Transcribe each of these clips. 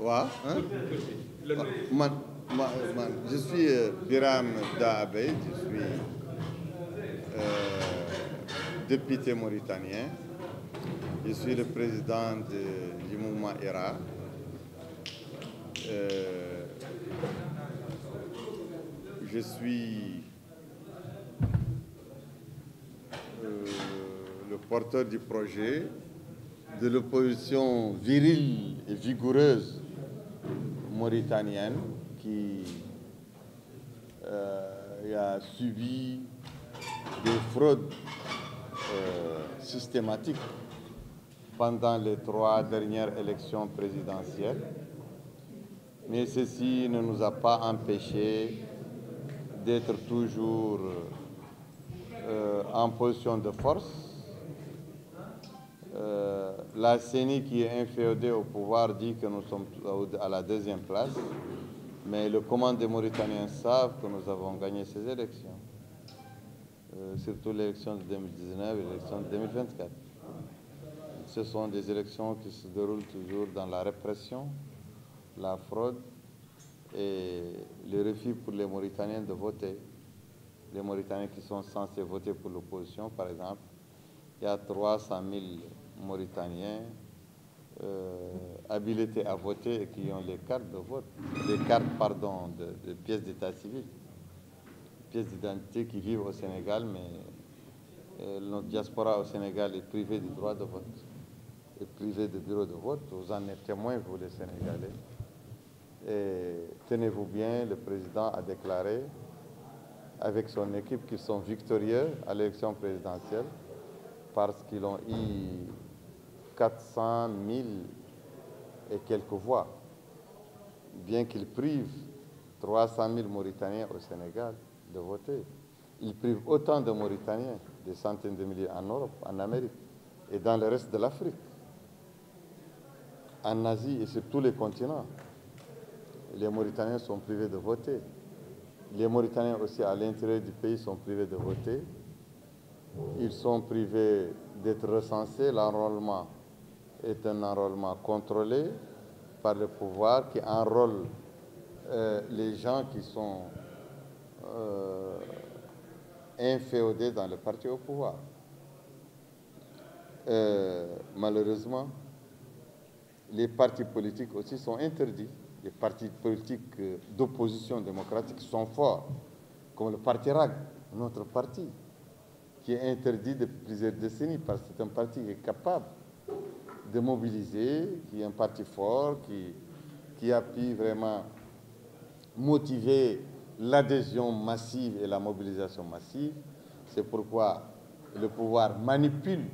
Wa, hein? Je suis Biram Daabey, je suis député mauritanien. Je suis le président du mouvement ERA. Je suis le porteur du projet de l'opposition virile et vigoureuse mauritanienne qui a subi des fraudes systématiques pendant les 3 dernières élections présidentielles. Mais ceci ne nous a pas empêchés d'être toujours en position de force. La CENI qui est inféodée au pouvoir dit que nous sommes à la 2e place, mais le commande des Mauritaniens savent que nous avons gagné ces élections, surtout l'élection de 2019 et l'élection de 2024. Ce sont des élections qui se déroulent toujours dans la répression, la fraude et le refus pour les Mauritaniens de voter. Les Mauritaniens qui sont censés voter pour l'opposition, par exemple, il y a 300 000 Mauritaniens habilités à voter et qui ont les cartes de vote, les cartes, pardon, de pièces d'état civil, pièces d'identité qui vivent au Sénégal, mais notre diaspora au Sénégal est privée du droit de vote, est privée de bureau de vote. Vous en êtes témoins, vous les Sénégalais. Et tenez-vous bien, le président a déclaré avec son équipe qu'ils sont victorieux à l'élection présidentielle parce qu'ils ont eu 400 000 et quelques voix, bien qu'ils privent 300 000 Mauritaniens au Sénégal de voter. Ils privent autant de Mauritaniens, des centaines de milliers en Europe, en Amérique et dans le reste de l'Afrique, en Asie et sur tous les continents. Les Mauritaniens sont privés de voter. Les Mauritaniens aussi à l'intérieur du pays sont privés de voter. Ils sont privés d'être recensés. L'enrôlement est un enrôlement contrôlé par le pouvoir qui enrôle les gens qui sont inféodés dans le parti au pouvoir. Malheureusement, les partis politiques aussi sont interdits. Les partis politiques d'opposition démocratique sont forts, comme le parti RAG, notre parti, qui est interdit depuis plusieurs décennies parce que c'est un parti qui est capable de mobiliser, qui est un parti fort, qui a pu vraiment motiver l'adhésion massive et la mobilisation massive. C'est pourquoi le pouvoir manipule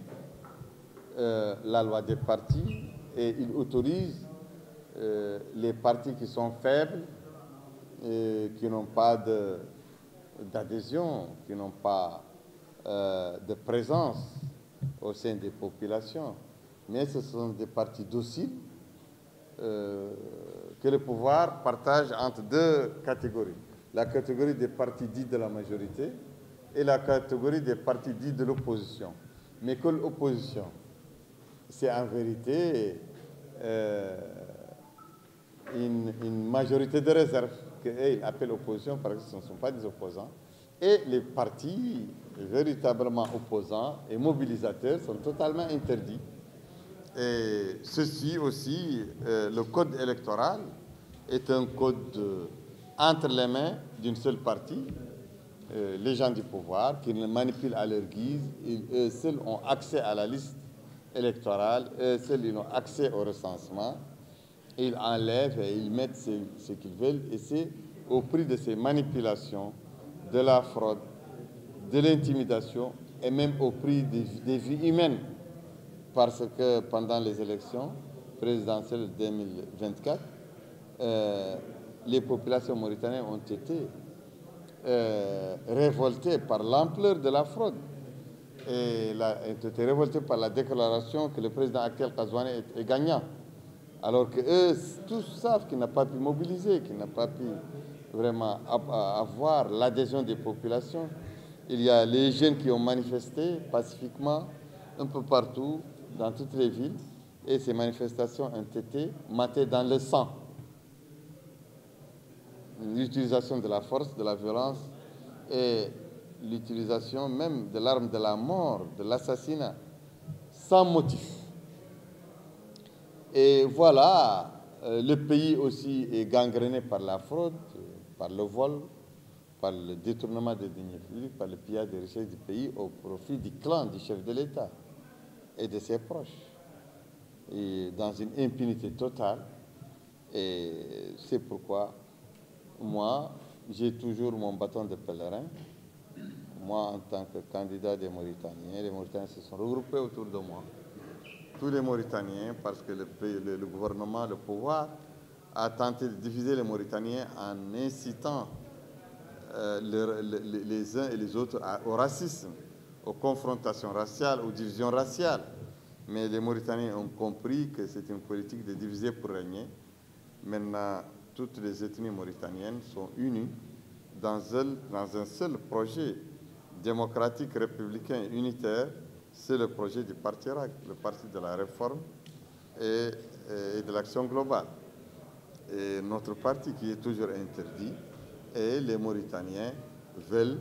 la loi des partis et il autorise les partis qui sont faibles, qui n'ont pas d'adhésion, qui n'ont pas de présence au sein des populations. Mais ce sont des partis dociles que le pouvoir partage entre 2 catégories. La catégorie des partis dits de la majorité et la catégorie des partis dits de l'opposition. Mais que l'opposition, c'est en vérité une majorité de réserve qu'ils appellent opposition parce que ce ne sont pas des opposants. Et les partis véritablement opposants et mobilisateurs sont totalement interdits. Et ceci aussi, le code électoral est un code entre les mains d'une seule partie, les gens du pouvoir, qui le manipulent à leur guise. Eux seuls ont accès à la liste électorale, eux seuls ils ont accès au recensement. Ils enlèvent et ils mettent ce qu'ils veulent, et c'est au prix de ces manipulations, de la fraude, de l'intimidation et même au prix des vies humaines. Parce que pendant les élections présidentielles 2024, les populations mauritaniennes ont été révoltées par l'ampleur de la fraude. Et ont été révoltées par la déclaration que le président actuel Ghazouani est gagnant. Alors qu'eux, tous savent qu'il n'a pas pu mobiliser, qu'il n'a pas pu vraiment avoir l'adhésion des populations. Il y a les jeunes qui ont manifesté pacifiquement un peu partout, dans toutes les villes, et ces manifestations ont été matées dans le sang. L'utilisation de la force, de la violence et l'utilisation même de l'arme de la mort, de l'assassinat, sans motif. Et voilà, le pays aussi est gangréné par la fraude, par le vol, par le détournement des deniers publics, par le pillage des richesses du pays au profit du clan du chef de l'État et de ses proches. Et dans une impunité totale. Et c'est pourquoi moi, j'ai toujours mon bâton de pèlerin. Moi, en tant que candidat des Mauritaniens, les Mauritaniens se sont regroupés autour de moi. Tous les Mauritaniens, parce que le gouvernement, le pouvoir, a tenté de diviser les Mauritaniens en incitant les uns et les autres au racisme, aux confrontations raciales, aux divisions raciales. Mais les Mauritaniens ont compris que c'est une politique de diviser pour régner. Maintenant, toutes les ethnies mauritaniennes sont unies dans un seul projet démocratique, républicain, unitaire. C'est le projet du Parti RAC, le Parti de la réforme et de l'action globale. Et notre parti qui est toujours interdit, et les Mauritaniens veulent,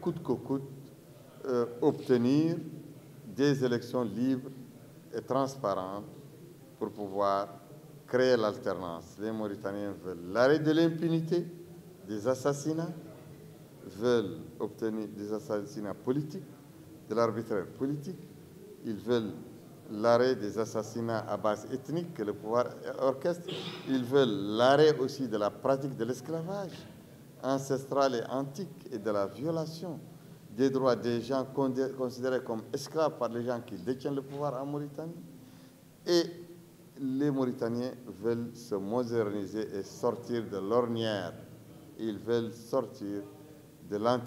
coûte que coûte, obtenir des élections libres et transparentes pour pouvoir créer l'alternance. Les Mauritaniens veulent l'arrêt de l'impunité, des assassinats, veulent obtenir des assassinats politiques, de l'arbitraire politique. Ils veulent l'arrêt des assassinats à base ethnique que le pouvoir orchestre. Ils veulent l'arrêt aussi de la pratique de l'esclavage ancestral et antique et de la violation des droits des gens considérés comme esclaves par les gens qui détiennent le pouvoir en Mauritanie. Et les Mauritaniens veulent se moderniser et sortir de l'ornière. Ils veulent sortir de l'anti